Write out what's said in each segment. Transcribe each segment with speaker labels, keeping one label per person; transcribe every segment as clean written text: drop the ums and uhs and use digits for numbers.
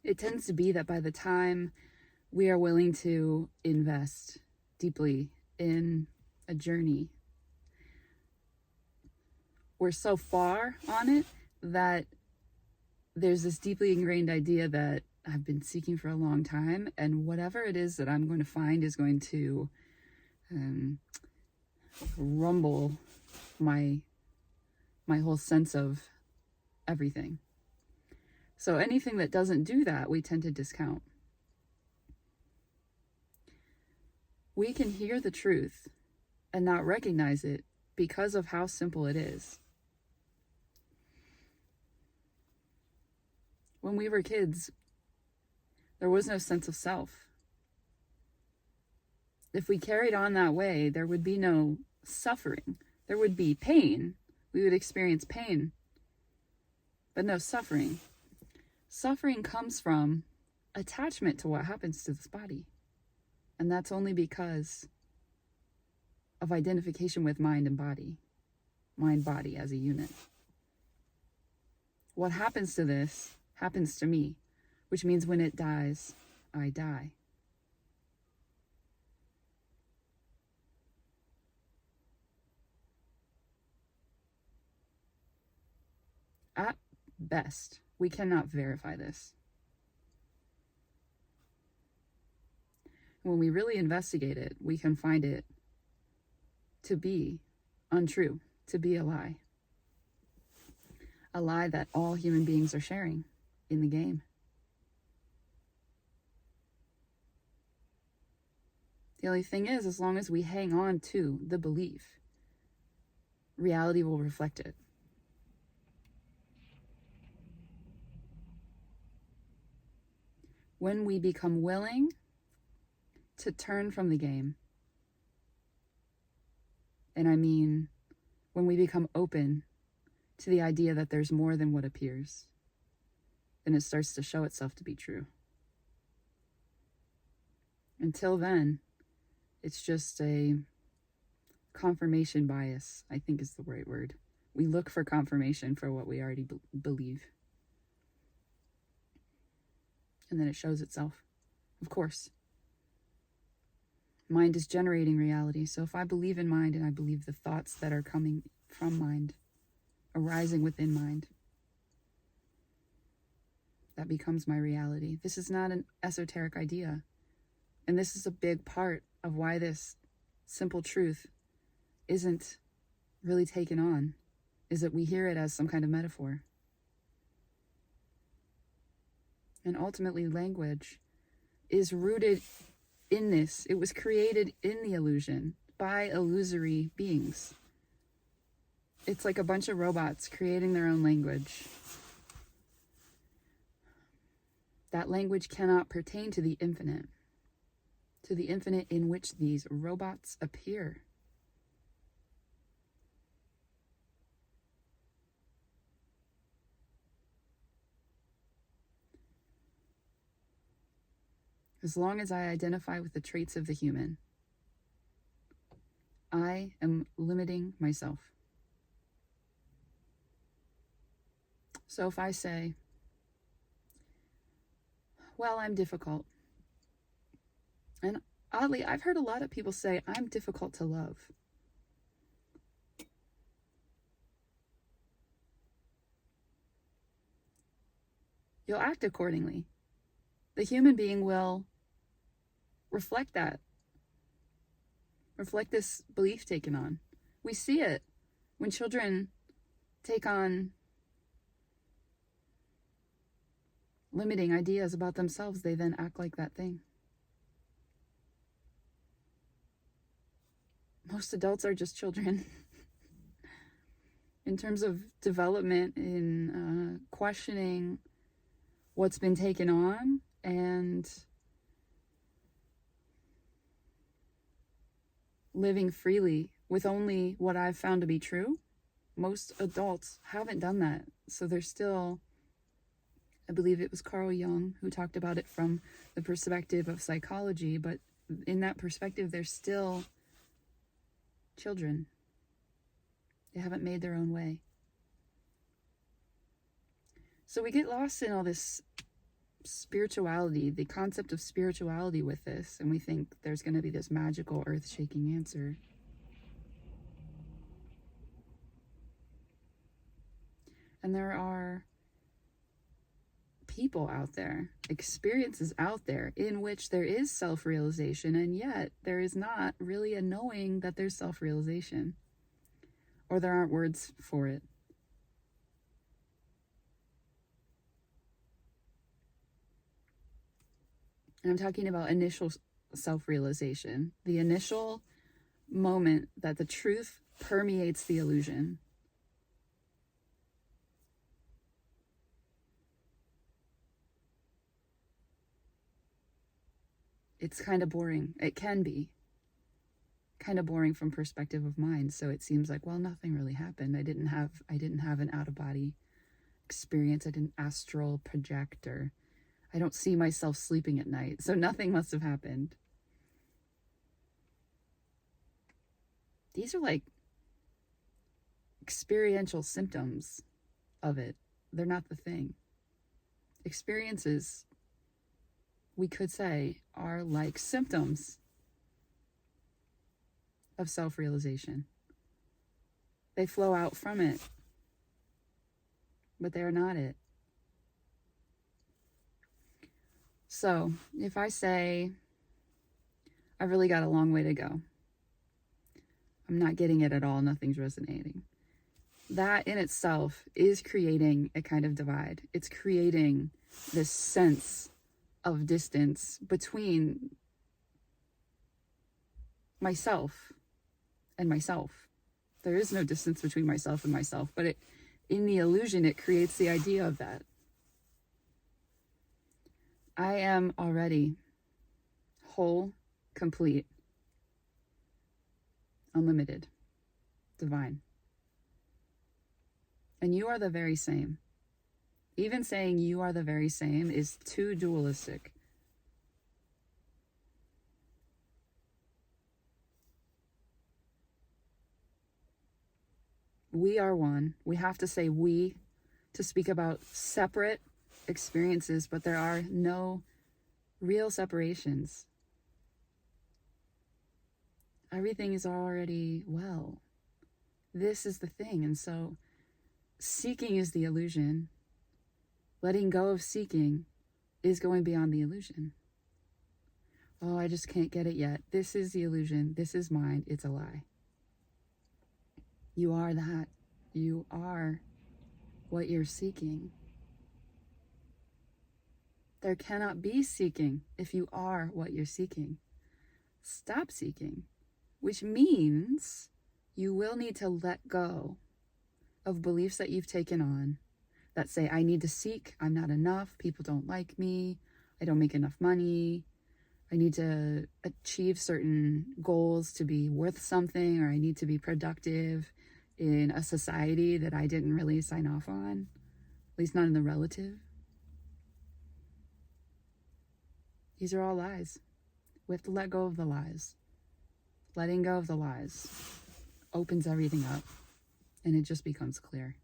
Speaker 1: it tends to be that by the time we are willing to invest deeply in a journey, we're so far on it that there's this deeply ingrained idea that I've been seeking for a long time, and whatever it is that I'm going to find is going to rumble my whole sense of everything. So anything that doesn't do that, we tend to discount. We can hear the truth and not recognize it because of how simple it is. When we were kids, there was no sense of self. If we carried on that way, there would be no suffering. There would be pain. We would experience pain, but no suffering. Suffering comes from attachment to what happens to this body. And that's only because of identification with mind and body. Mind-body as a unit. What happens to this happens to me, which means when it dies, I die. At best, we cannot verify this. When we really investigate it, we can find it to be untrue, to be a lie. A lie that all human beings are sharing in the game. The only thing is, as long as we hang on to the belief, reality will reflect it. When we become willing to turn from the game, and I mean when we become open to the idea that there's more than what appears, then it starts to show itself to be true. Until then, it's just a confirmation bias, I think is the right word. We look for confirmation for what we already believe. And then it shows itself. Of course. Mind is generating reality. So if I believe in mind and I believe the thoughts that are coming from mind, arising within mind, that becomes my reality. This is not an esoteric idea. And this is a big part of why this simple truth isn't really taken on, is that we hear it as some kind of metaphor. And ultimately, language is rooted in this. It was created in the illusion by illusory beings. It's like a bunch of robots creating their own language. That language cannot pertain to the infinite in which these robots appear. As long as I identify with the traits of the human, I am limiting myself. So if I say, well, I'm difficult. And oddly, I've heard a lot of people say, I'm difficult to love. You'll act accordingly. The human being will reflect that. Reflect this belief taken on. We see it when children take on limiting ideas about themselves. They then act like that thing. Most adults are just children. In terms of development in questioning what's been taken on and living freely with only what I've found to be true, most adults haven't done that. So they're still, I believe it was Carl Jung who talked about it from the perspective of psychology, but in that perspective, they're still children. They haven't made their own way. So we get lost in all this spirituality, the concept of spirituality with this, and we think there's going to be this magical, earth-shaking answer. And there are people out there, experiences out there in which there is self-realization, and yet there is not really a knowing that there's self-realization, or there aren't words for it. And I'm talking about initial self-realization, the initial moment that the truth permeates the illusion. It's kind of boring. It can be kind of boring from perspective of mind. So it seems like, well, nothing really happened. I didn't have an out-of-body experience. I didn't astral project, or I don't see myself sleeping at night. So nothing must have happened. These are like experiential symptoms of it. They're not the thing. Experiences, we could say, are like symptoms of self-realization. They flow out from it, but they are not it. So if I say, I've really got a long way to go, I'm not getting it at all, nothing's resonating, that in itself is creating a kind of divide. It's creating this sense of distance between myself and myself. There is no distance between myself and myself, but in the illusion, it creates the idea of that. I am already whole, complete, unlimited, divine. And you are the very same. Even saying you are the very same is too dualistic. We are one. We have to say we to speak about separate experiences, but there are no real separations. Everything is already well. This is the thing. And so seeking is the illusion. Letting go of seeking is going beyond the illusion. Oh, I just can't get it yet. This is the illusion. This is mine. It's a lie. You are that. You are what you're seeking. There cannot be seeking if you are what you're seeking. Stop seeking, which means you will need to let go of beliefs that you've taken on that say, I need to seek, I'm not enough, people don't like me, I don't make enough money, I need to achieve certain goals to be worth something, or I need to be productive in a society that I didn't really sign off on, at least not in the relative. These are all lies. We have to let go of the lies. Letting go of the lies opens everything up, and it just becomes clear.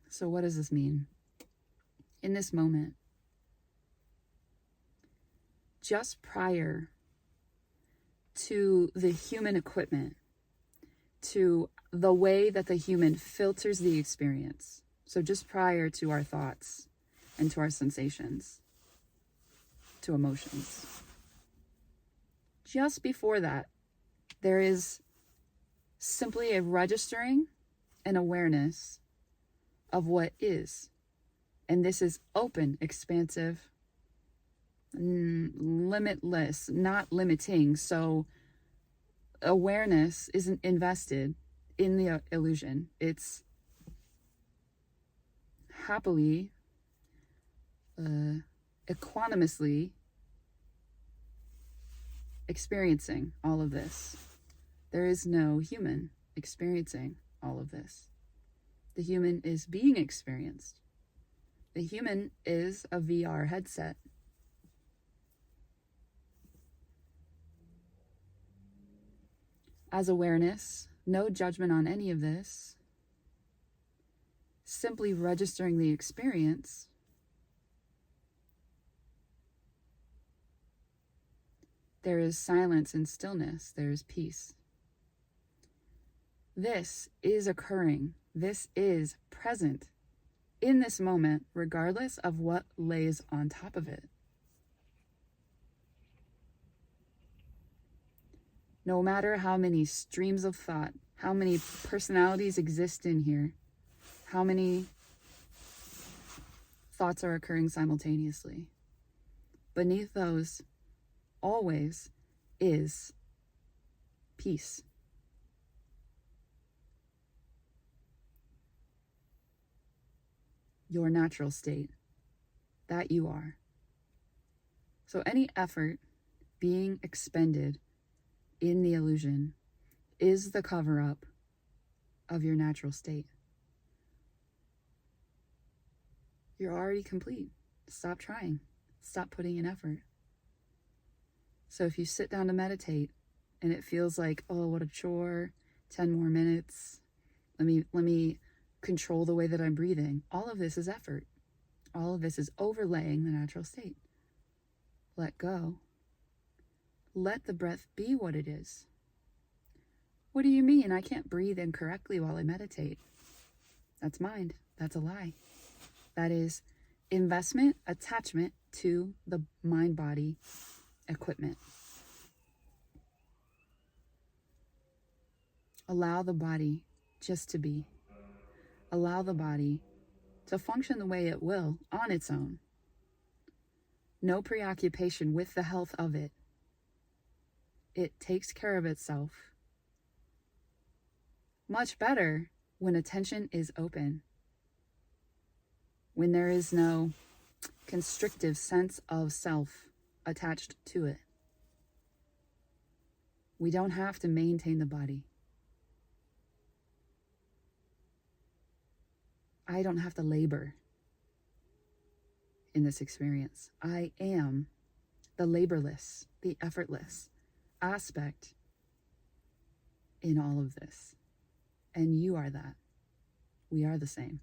Speaker 1: So what does this mean? In this moment, just prior to the human equipment, to the way that the human filters the experience, so just prior to our thoughts and to our sensations, to emotions, just before that, there is simply a registering and awareness of what is. And this is open, expansive, limitless, not limiting. So awareness isn't invested in the illusion. It's happily, equanimously experiencing all of this. There is no human experiencing all of this. The human is being experienced. The human is a VR headset. as awareness, no judgment on any of this, simply registering the experience, there is silence and stillness, there is peace. This is occurring, this is present in this moment, regardless of what lays on top of it. No matter how many streams of thought, how many personalities exist in here, how many thoughts are occurring simultaneously, beneath those always is peace. Your natural state, that you are. So any effort being expended in the illusion is the cover-up of your natural state. You're already complete. Stop trying. Stop putting in effort. So if you sit down to meditate and it feels like, oh, what a chore, 10 more minutes, let me control the way that I'm breathing. All of this is effort. All of this is overlaying the natural state. Let go. Let the breath be what it is. What do you mean I can't breathe incorrectly while I meditate? That's mind. That's a lie. That is investment, attachment to the mind-body equipment. Allow the body just to be. Allow the body to function the way it will on its own. No preoccupation with the health of it. It takes care of itself. Much better when attention is open. When there is no constrictive sense of self attached to it. We don't have to maintain the body. I don't have to labor in this experience. I am the laborless, the effortless aspect in all of this. And you are that. We are the same.